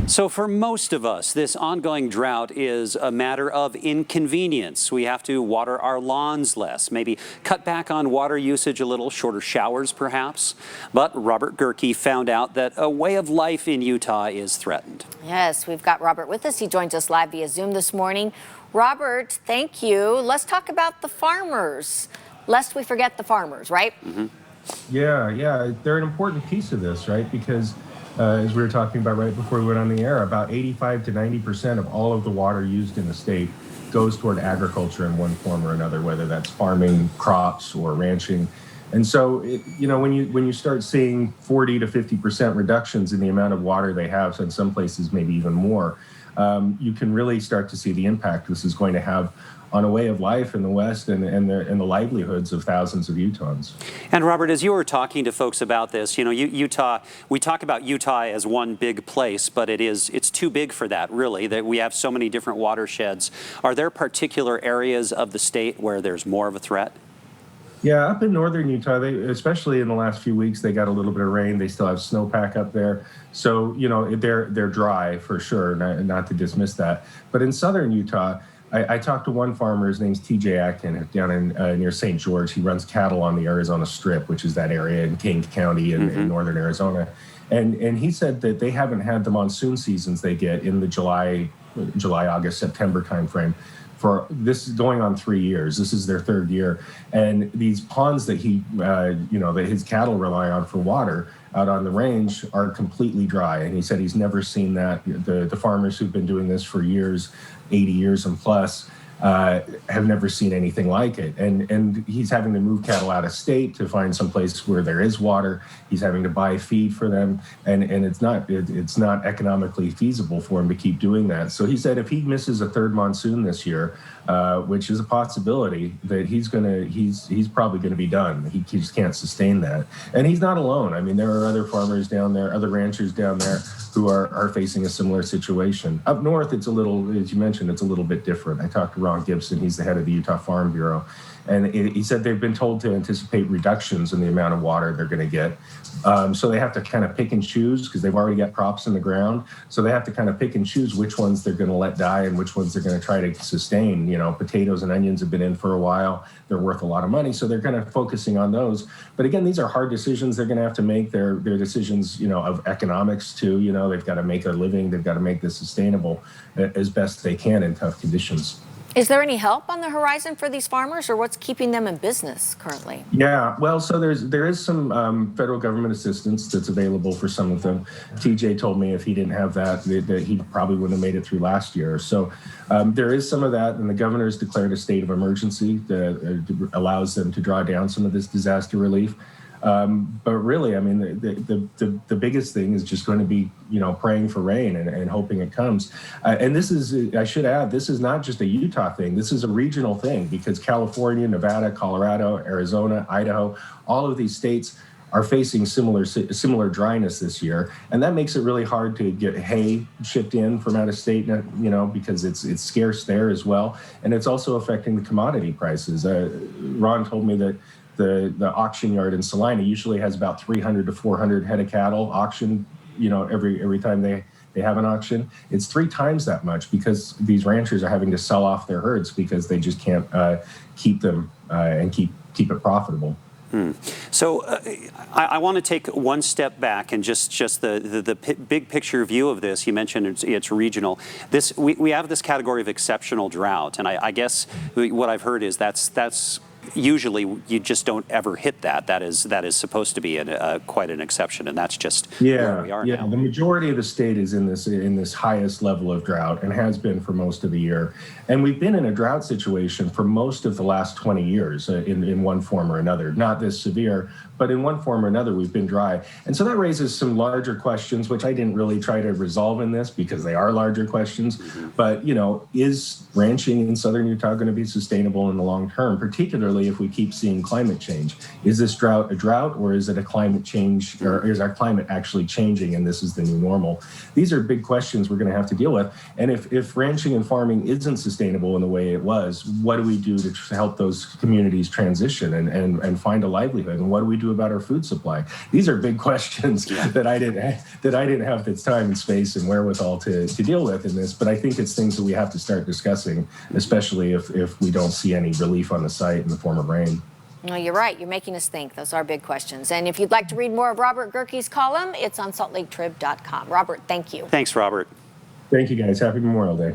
So for most of us, this ongoing drought is a matter of inconvenience. We have to water our lawns less, maybe cut back on water usage a little, shorter showers perhaps. But Robert Gehrke found out that a way of life in Utah is threatened. Yes, we've got Robert with us. He joins us live via Zoom this morning. Robert, thank you. Let's talk about the farmers, lest we forget the farmers, right? Yeah, they're an important piece of this, right? Because as we were talking about right before we went on the air, about 85 to 90% of all of the water used in the state goes toward agriculture in one form or another, whether that's farming, crops, or ranching. And so, when you start seeing 40 to 50% reductions in the amount of water they have, so in some places maybe even more, you can really start to see the impact this is going to have on a way of life in the West and the livelihoods of thousands of Utahns. And Robert, as you were talking to folks about this, Utah, we talk about Utah as one big place, but it's too big for that, really, that we have so many different watersheds. Are there particular areas of the state where there's more of a threat? Yeah, up in northern Utah, especially in the last few weeks, they got a little bit of rain. They still have snowpack up there. So, they're dry for sure, not to dismiss that. But in southern Utah, I talked to one farmer, his name's TJ Atkin, down in near St. George. He runs cattle on the Arizona Strip, which is that area in King County in northern Arizona. And he said that they haven't had the monsoon seasons they get in the July, August, September timeframe. For this is going on 3 years. This is their third year. And these ponds that that his cattle rely on for water out on the range are completely dry. And he said he's never seen that. The farmers who've been doing this for years, 80 years and plus, have never seen anything like it. And he's having to move cattle out of state to find some place where there is water. He's having to buy feed for them, and it's not economically feasible for him to keep doing that. So he said if he misses a third monsoon this year, which is a possibility, that he's probably gonna be done. He just can't sustain that. And he's not alone. I mean, there are other farmers down there, other ranchers down there who are facing a similar situation. Up north, it's a little, as you mentioned, it's a little bit different. I talked to Ron Gibson, he's the head of the Utah Farm Bureau, and he said they've been told to anticipate reductions in the amount of water they're gonna get. So they have to kind of pick and choose because they've already got crops in the ground. So they have to kind of pick and choose which ones they're gonna let die and which ones they're gonna try to sustain. Potatoes and onions have been in for a while. They're worth a lot of money, so they're kind of focusing on those. But again, these are hard decisions they're gonna have to make. They're decisions, of economics too. They've got to make a living. They've got to make this sustainable as best they can in tough conditions. Is there any help on the horizon for these farmers, or what's keeping them in business currently? Yeah, well, so there is some federal government assistance that's available for some of them. TJ told me if he didn't have that he probably wouldn't have made it through last year. So there is some of that, and the governor's declared a state of emergency that allows them to draw down some of this disaster relief. But really, I mean, the biggest thing is just going to be, praying for rain and hoping it comes. And this is, I should add, this is not just a Utah thing. This is a regional thing because California, Nevada, Colorado, Arizona, Idaho, all of these states are facing similar dryness this year. And that makes it really hard to get hay shipped in from out of state, because it's scarce there as well. And it's also affecting the commodity prices. Ron told me that the auction yard in Salina usually has about 300 to 400 head of cattle auctioned, every time they have an auction. It's 3 times that much because these ranchers are having to sell off their herds because they just can't keep them and keep it profitable. So I want to take one step back and just the big picture view of this. You mentioned it's regional. We have this category of exceptional drought, and I guess what I've heard is that's usually you just don't ever hit that. That is supposed to be quite an exception, and that's just where we are now. The majority of the state is in this highest level of drought and has been for most of the year. And we've been in a drought situation for most of the last 20 years in one form or another. Not this severe, but in one form or another, we've been dry. And so that raises some larger questions, which I didn't really try to resolve in this because they are larger questions. But, is ranching in southern Utah going to be sustainable in the long term, particularly if we keep seeing climate change? Is this drought a drought, or is it a climate change, or is our climate actually changing and this is the new normal? These are big questions we're going to have to deal with. And if ranching and farming isn't sustainable in the way it was, what do we do to help those communities transition and find a livelihood? And what do we do do about our food supply? These are big questions that I didn't have the time and space and wherewithal to deal with in this. But I think it's things that we have to start discussing, especially if we don't see any relief on the site in the form of rain. No, you're right. You're making us think. Those are big questions. And if you'd like to read more of Robert Gehrke's column, it's on saltlaketrib.com. Robert, thank you. Thanks, Robert. Thank you, guys. Happy Memorial Day.